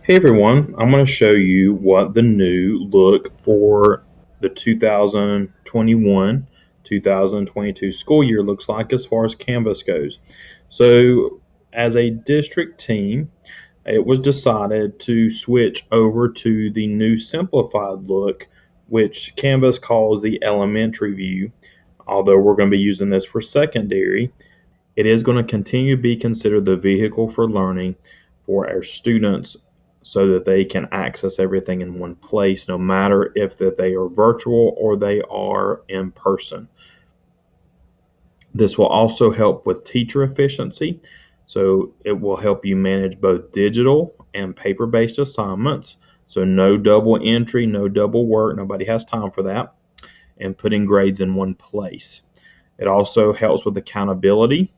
Hey everyone, I'm going to show you what the new look for the 2021 2022 school year looks like as far as Canvas goes. So, as a district team, it was decided to switch over to the new simplified look, which Canvas calls the elementary view. Although we're going to be using this for secondary, it is going to continue to be considered the vehicle for learning for our students so that they can access everything in one place, no matter if that they are virtual or they are in person. This will also help with teacher efficiency. So it will help you manage both digital and paper-based assignments. So no double entry, no double work. Nobody has time for that. And putting grades in one place. It also helps with accountability.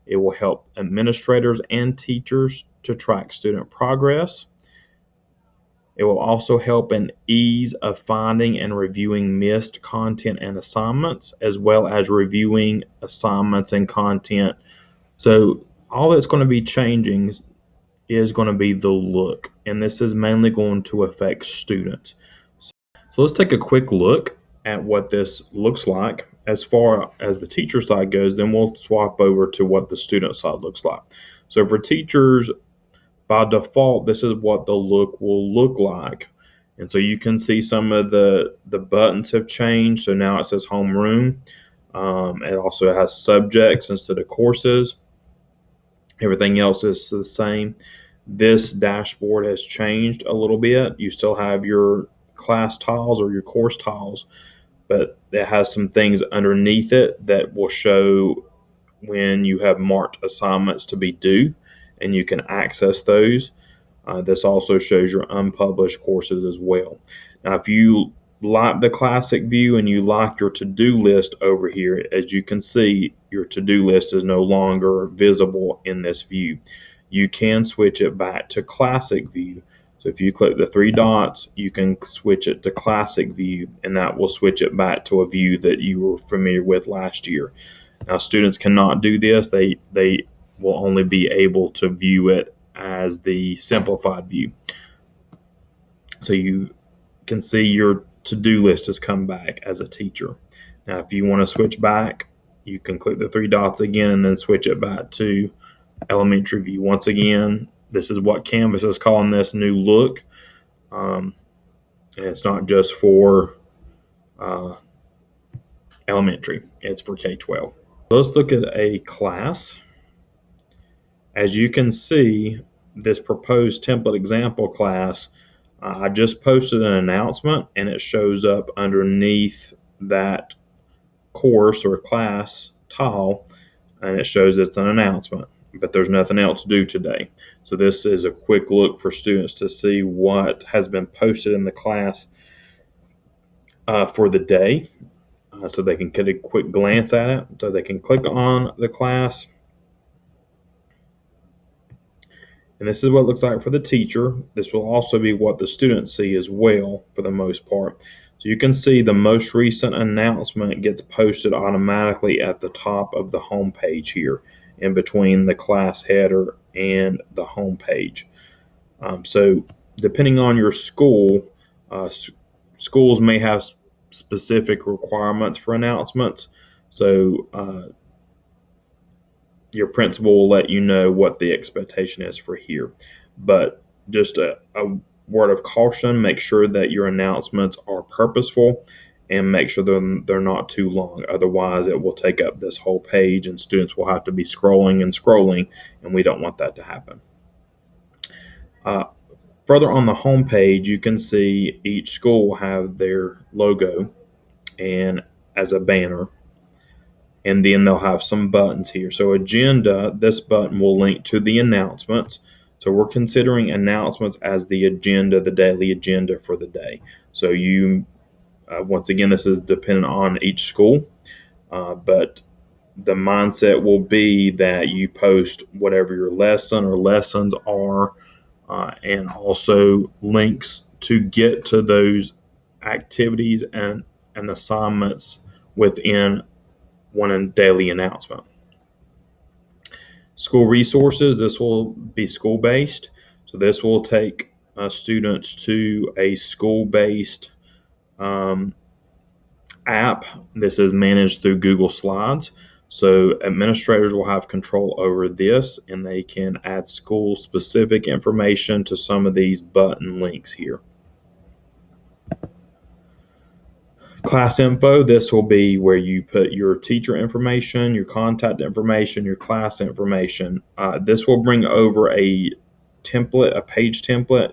It will help administrators and teachers to track student progress. It will also help in ease of finding and reviewing missed content and assignments, as well as reviewing assignments and content. So all that's going to be changing is going to be the look, and this is mainly going to affect students. So let's take a quick look at what this looks like as far as the teacher side goes, then we'll swap over to what the student side looks like. So for teachers, by default, this is what the look will look like. And so you can see some of the buttons have changed. So now it says homeroom. It also has subjects instead of courses. Everything else is the same. This dashboard has changed a little bit. You still have your class tiles or your course tiles, but it has some things underneath it that will show when you have marked assignments to be due, and you can access those. This also shows your unpublished courses as well. Now, if you like the classic view and you like your to-do list over here, as you can see, your to-do list is no longer visible in this view. You can switch it back to classic view. So if you click the three dots, you can switch it to classic view, and that will switch it back to a view that you were familiar with last year. Now, students cannot do this. They will only be able to view it as the simplified view. So you can see your to-do list has come back as a teacher. Now, if you want to switch back, you can click the three dots again and then switch it back to elementary view. Once again, this is what Canvas is calling this new look. And it's not just for elementary, it's for K-12. Let's look at a class. As you can see, this proposed template example class, I just posted an announcement and it shows up underneath that course or class tile, and it shows it's an announcement, but there's nothing else due today. So this is a quick look for students to see what has been posted in the class for the day, so they can get a quick glance at it. So they can click on the class. And this is what it looks like for the teacher. This will also be what the students see as well for the most part. So you can see the most recent announcement gets posted automatically at the top of the home page here, in between the class header and the home page. So depending on your school, schools may have specific requirements for announcements. So your principal will let you know what the expectation is for here. But just a word of caution, make sure that your announcements are purposeful and make sure they're not too long. Otherwise, it will take up this whole page and students will have to be scrolling and scrolling, and we don't want that to happen. Further on the home page, you can see each school will have their logo and as a banner, and then they'll have some buttons here. So agenda, this button will link to the announcements. So we're considering announcements as the agenda, the daily agenda for the day. So you, once again, this is dependent on each school, but the mindset will be that you post whatever your lesson or lessons are, and also links to get to those activities and assignments within one daily announcement. School resources, this will be school-based. So this will take students to a school-based um, app. This is managed through Google Slides. So administrators will have control over this, and they can add school-specific information to some of these button links here. Class info, this will be where you put your teacher information, your contact information, your class information. This will bring over a template, a page template.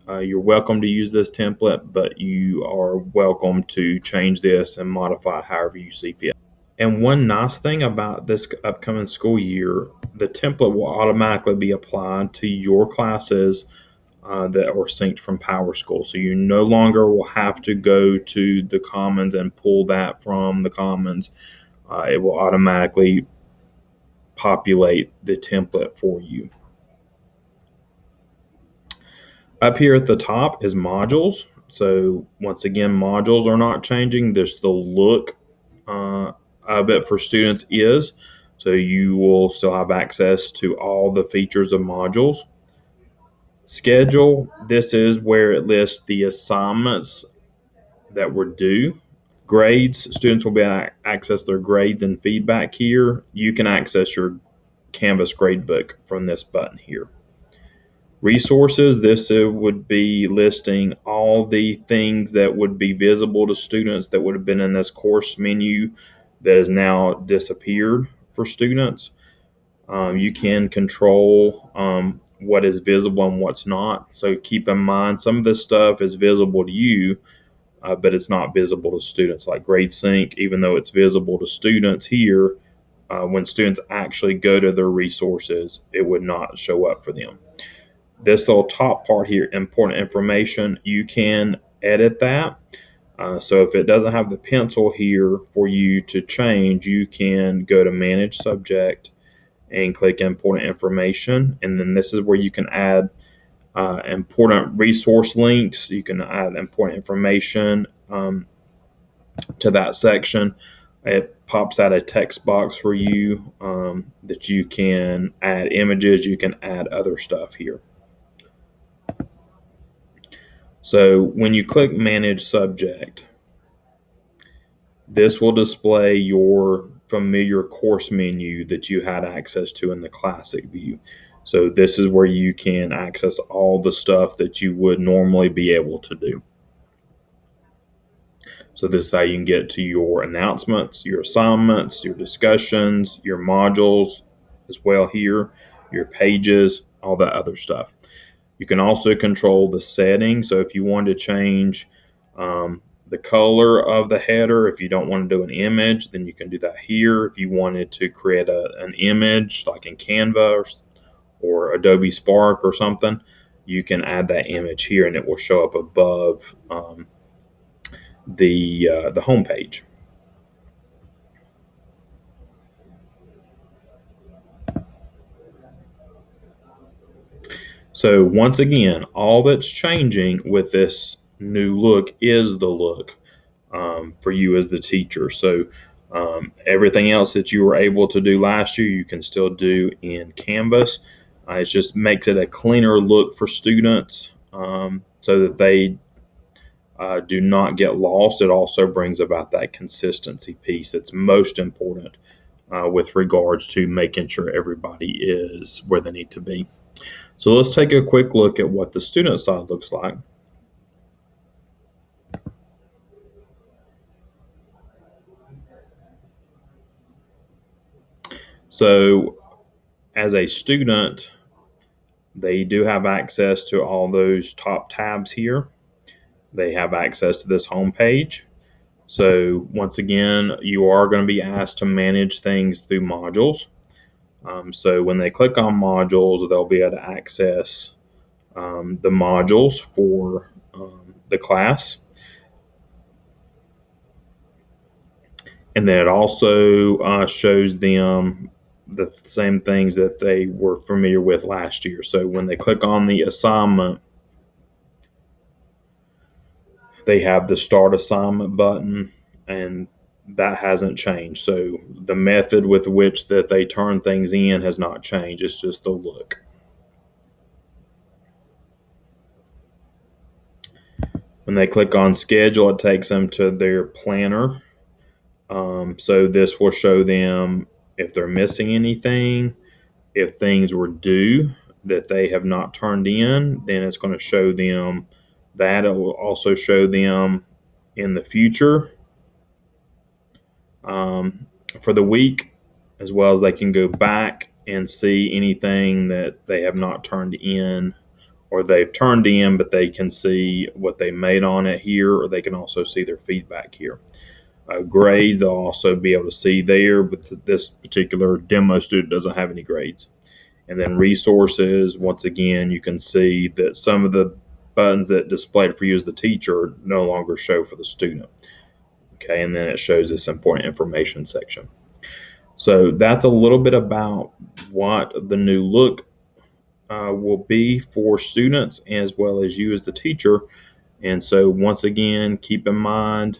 You're welcome to use this template, but you are welcome to change this and modify it however you see fit. And one nice thing about this upcoming school year, the template will automatically be applied to your classes that are synced from PowerSchool. So you no longer will have to go to the Commons and pull that from the Commons. It will automatically populate the template for you. Up here at the top is modules. So once again, modules are not changing. Just the look of it for students is. So you will still have access to all the features of modules. Schedule, this is where it lists the assignments that were due. Grades, students will be able to access their grades and feedback here. You can access your Canvas gradebook from this button here. Resources, this would be listing all the things that would be visible to students that would have been in this course menu that has now disappeared for students. You can control what is visible and what's not. So keep in mind, some of this stuff is visible to you, but it's not visible to students, like GradeSync. Even though it's visible to students here, when students actually go to their resources, it would not show up for them. This little top part here, important information, you can edit that. So if it doesn't have the pencil here for you to change, you can go to Manage Subject and click Important Information. And then this is where you can add important resource links. You can add important information to that section. It pops out a text box for you that you can add images. You can add other stuff here. So when you click Manage Subject, this will display your familiar course menu that you had access to in the classic view. So this is where you can access all the stuff that you would normally be able to do. So this is how you can get to your announcements, your assignments, your discussions, your modules as well here, your pages, all that other stuff. You can also control the settings. So if you want to change the color of the header, if you don't want to do an image, then you can do that here. If you wanted to create an image like in Canva or Adobe Spark or something, you can add that image here and it will show up above the home page. So once again, all that's changing with this new look is the look for you as the teacher. So everything else that you were able to do last year, you can still do in Canvas. It just makes it a cleaner look for students so that they do not get lost. It also brings about that consistency piece that's most important with regards to making sure everybody is where they need to be. So let's take a quick look at what the student side looks like. So as a student, they do have access to all those top tabs here. They have access to this home page. So once again, you are going to be asked to manage things through modules. So when they click on modules, they'll be able to access the modules for the class. And then it also shows them the same things that they were familiar with last year. So when they click on the assignment, they have the Start Assignment button, and that hasn't changed. So the method with which that they turn things in has not changed. It's just the look. When they click on schedule, it takes them to their planner. So this will show them if they're missing anything, if things were due that they have not turned in, then it's going to show them that. It will also show them in the future for the week, as well as they can go back and see anything that they have not turned in or they've turned in, but they can see what they made on it here, or they can also see their feedback here. Grades, they'll also be able to see there, but this particular demo student doesn't have any grades. And then resources, once again, you can see that some of the buttons that displayed for you as the teacher no longer show for the student. Okay, and then it shows this important information section. So that's a little bit about what the new look will be for students as well as you as the teacher. And so once again, keep in mind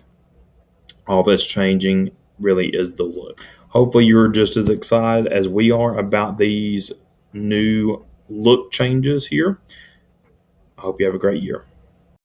all this changing really is the look. Hopefully you're just as excited as we are about these new look changes here. I hope you have a great year.